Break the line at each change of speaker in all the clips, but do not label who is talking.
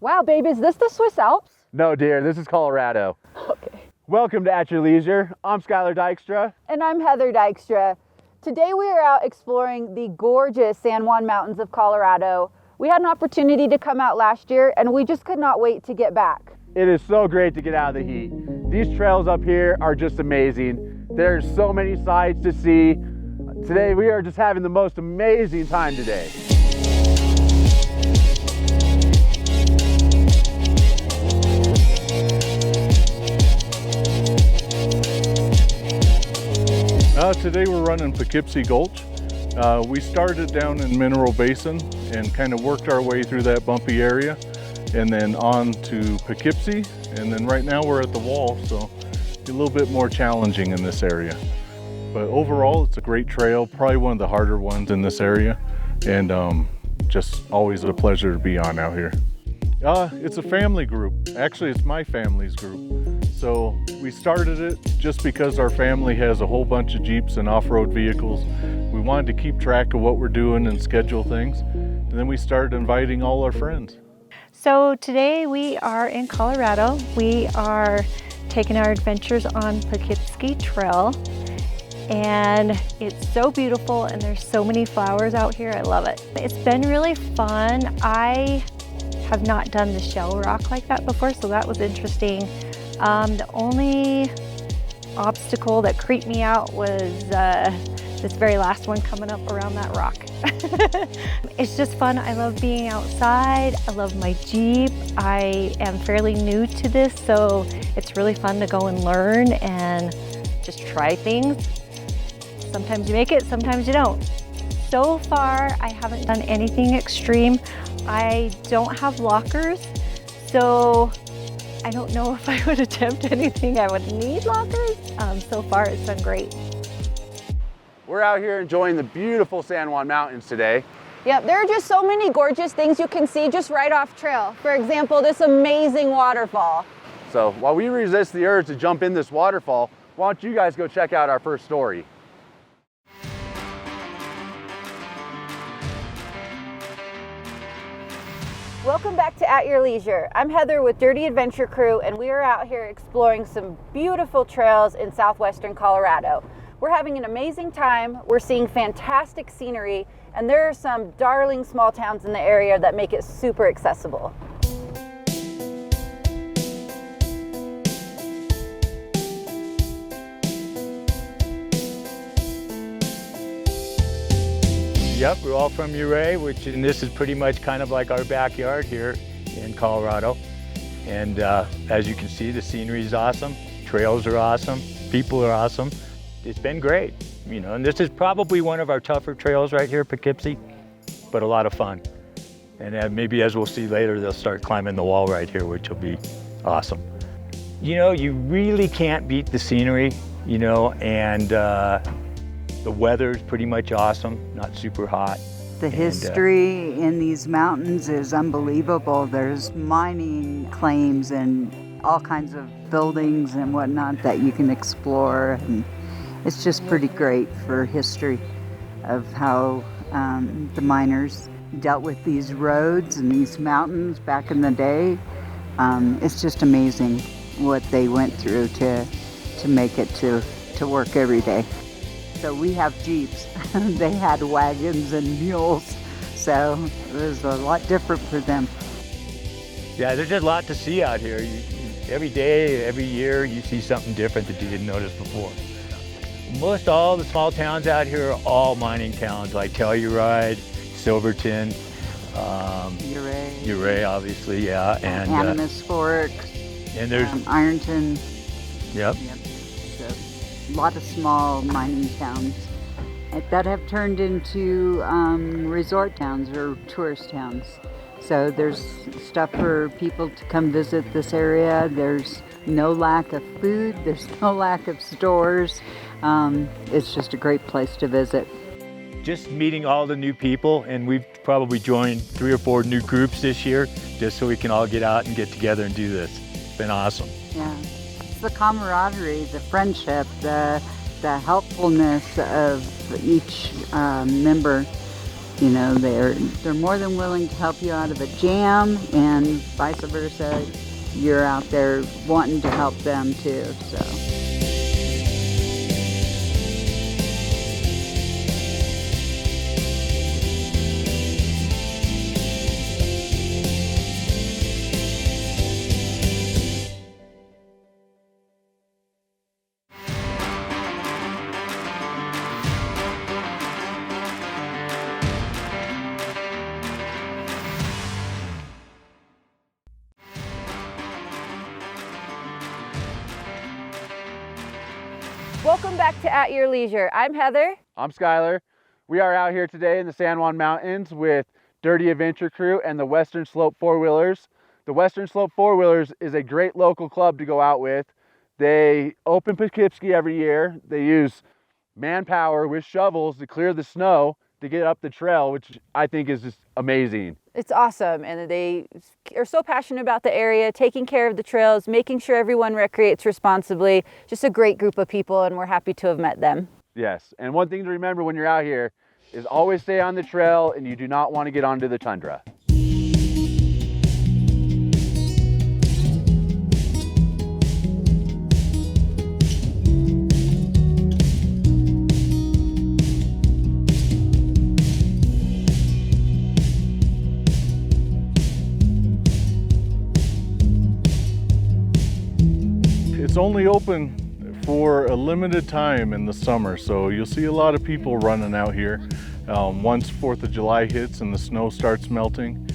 Wow, babe, is this the Swiss Alps?
No, dear, this is Colorado.
Okay.
Welcome to At Your Leisure. I'm Skyller Dykstra.
And I'm Heather Dykstra. Today we are out exploring the gorgeous San Juan Mountains of Colorado. We had an opportunity to come out last year and we just could not wait to get back.
It is so great to get out of the heat. These trails up here are just amazing. There's so many sights to see. Today we are just having the most amazing time today.
Today we're running Poughkeepsie Gulch. We started down in Mineral Basin and kind of worked our way through that bumpy area and then on to Poughkeepsie, and then right now we're at the wall, so it's a little bit more challenging in this area. But overall it's a great trail, probably one of the harder ones in this area, and just always a pleasure to be on out here. It's a family group. Actually, it's my family's group. So we started it just because our family has a whole bunch of Jeeps and off-road vehicles. We wanted to keep track of what we're doing and schedule things. And then we started inviting all our friends.
So today we are in Colorado. We are taking our adventures on Poughkeepsie Trail. And it's so beautiful and there's so many flowers out here. I love it. It's been really fun. I have not done the shell rock like that before, so that was interesting. The only obstacle that creeped me out was this very last one coming up around that rock. It's just fun. I love being outside. I love my Jeep. I am fairly new to this, so it's really fun to go and learn and just try things. Sometimes you make it, sometimes you don't. So far, I haven't done anything extreme. I don't have lockers, so I don't know if I would attempt anything I would need lockers. So far, it's been great.
We're out here enjoying the beautiful San Juan Mountains today.
Yep, there are just so many gorgeous things you can see just right off trail. For example, this amazing waterfall.
So while we resist the urge to jump in this waterfall, why don't you guys go check out our first story?
Welcome back to At Your Leisure. I'm Heather with Dirty Adventure Crew, and we are out here exploring some beautiful trails in southwestern Colorado. We're having an amazing time. We're seeing fantastic scenery, and there are some darling small towns in the area that make it super accessible.
Yep, we're all from Ouray, and this is pretty much kind of like our backyard here in Colorado. And as you can see, the scenery is awesome, trails are awesome, people are awesome. It's been great, you know, and this is probably one of our tougher trails right here, Poughkeepsie, but a lot of fun. And maybe as we'll see later, they'll start climbing the wall right here, which will be awesome. You know, you really can't beat the scenery, you know, and the weather is pretty much awesome, not super hot.
The history in these mountains is unbelievable. There's mining claims and all kinds of buildings and whatnot that you can explore. And it's just pretty great for history of how the miners dealt with these roads and these mountains back in the day. It's just amazing what they went through to make it to work every day. So we have Jeeps, they had wagons and mules, so it was a lot different for them.
Yeah, there's just a lot to see out here. Every day, every year, you see something different that you didn't notice before. Most all the small towns out here are all mining towns, like Telluride, Silverton, Ouray, obviously, yeah, and
Animas Fork,
and there's
Ironton.
Yep.
A lot of small mining towns that have turned into resort towns or tourist towns. So there's stuff for people to come visit this area. There's no lack of food. There's no lack of stores. It's just a great place to visit.
Just meeting all the new people, and we've probably joined 3 or 4 new groups this year just so we can all get out and get together and do this. It's been awesome.
Yeah. The camaraderie, the friendship, the helpfulness of each member You know, they're more than willing to help you out of a jam, and vice versa. You're out there wanting to help them too. So.
Welcome back to At Your Leisure. I'm Heather.
I'm Skyler. We are out here today in the San Juan Mountains with Dirty Adventure Crew and the Western Slope Four-Wheelers. The Western Slope Four-Wheelers is a great local club to go out with. They open Poughkeepsie every year. They use manpower with shovels to clear the snow to get up the trail, which I think is just amazing.
It's awesome, and they are so passionate about the area, taking care of the trails, making sure everyone recreates responsibly. Just a great group of people, and we're happy to have met them.
Yes, and one thing to remember when you're out here is always stay on the trail, and you do not want to get onto the tundra.
It's only open for a limited time in the summer, so you'll see a lot of people running out here once 4th of July hits and the snow starts melting.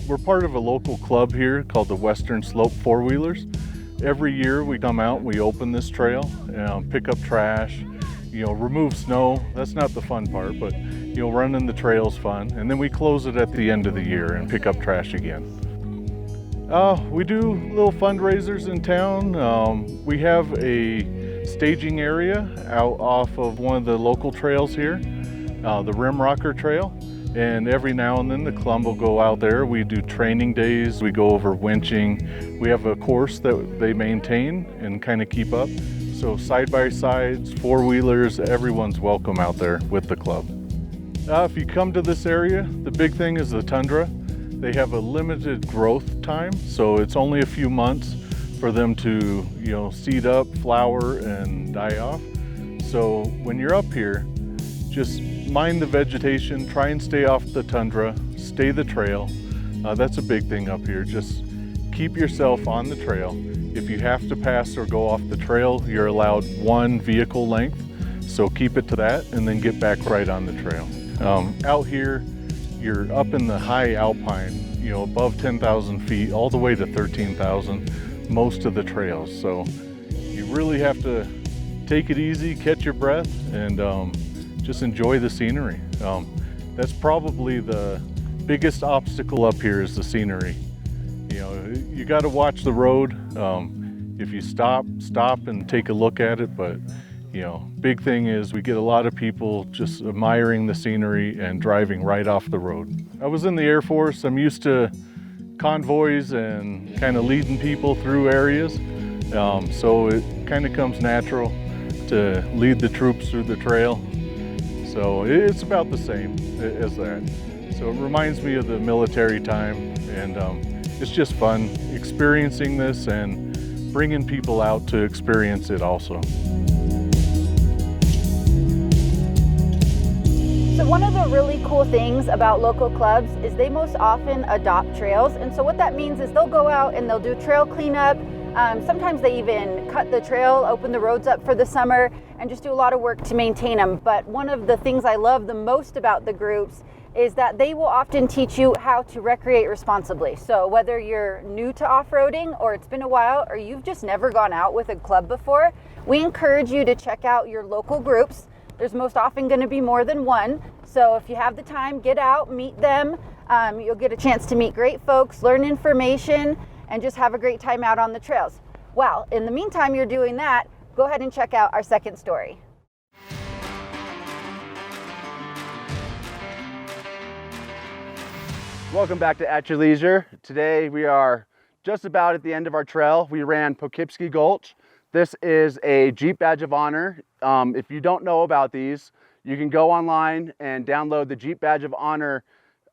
We're part of a local club here called the Western Slope Four-Wheelers. Every year we come out and we open this trail, pick up trash, remove snow. That's not the fun part, but running the trail's fun. And then we close it at the end of the year and pick up trash again. We do little fundraisers in town. We have a staging area out off of one of the local trails here, the Rim Rocker Trail. And every now and then the club will go out there. We do training days. We go over winching. We have a course that they maintain and kind of keep up. So side-by-sides, four-wheelers, everyone's welcome out there with the club. If you come to this area, the big thing is the tundra. They have a limited growth time, so it's only a few months for them to, seed up, flower, and die off. So when you're up here, just mind the vegetation, try and stay off the tundra, stay the trail. That's a big thing up here. Just keep yourself on the trail. If you have to pass or go off the trail, you're allowed one vehicle length. So keep it to that and then get back right on the trail. Out here, you're up in the high alpine, above 10,000 feet, all the way to 13,000, most of the trails. So you really have to take it easy, catch your breath, and just enjoy the scenery. That's probably the biggest obstacle up here is the scenery. You got to watch the road. If you stop and take a look at it, but big thing is we get a lot of people just admiring the scenery and driving right off the road. I was in the Air Force. I'm used to convoys and kind of leading people through areas. So it kind of comes natural to lead the troops through the trail. So it's about the same as that. So it reminds me of the military time, and it's just fun experiencing this and bringing people out to experience it also.
So one of the really cool things about local clubs is they most often adopt trails. And so what that means is they'll go out and they'll do trail cleanup. Sometimes they even cut the trail, open the roads up for the summer, and just do a lot of work to maintain them. But one of the things I love the most about the groups is that they will often teach you how to recreate responsibly. So whether you're new to off-roading or it's been a while or you've just never gone out with a club before, we encourage you to check out your local groups. There's most often going to be more than one. So if you have the time, get out, meet them. You'll get a chance to meet great folks, learn information, and just have a great time out on the trails. Well, in the meantime you're doing that, go ahead and check out our second story.
Welcome back to At Your Leisure. Today we are just about at the end of our trail. We ran Poughkeepsie Gulch. This is a Jeep Badge of Honor. If you don't know about these, You can go online and download the Jeep Badge of Honor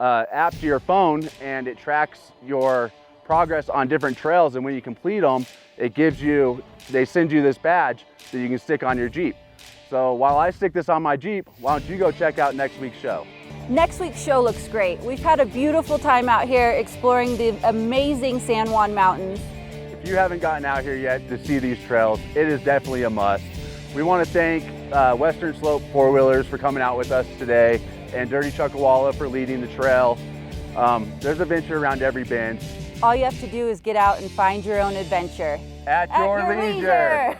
app to your phone, and it tracks your progress on different trails, and when you complete them, they send you this badge that you can stick on your Jeep. So while I stick this on my Jeep, why don't you go check out next week's show?
Next week's show looks great. We've had a beautiful time out here exploring the amazing San Juan Mountains.
If you haven't gotten out here yet to see these trails, it is definitely a must. We want to thank Western Slope Four-Wheelers for coming out with us today, and Dirty Chuckawalla for leading the trail. There's adventure around every bend.
All you have to do is get out and find your own adventure.
At your leisure.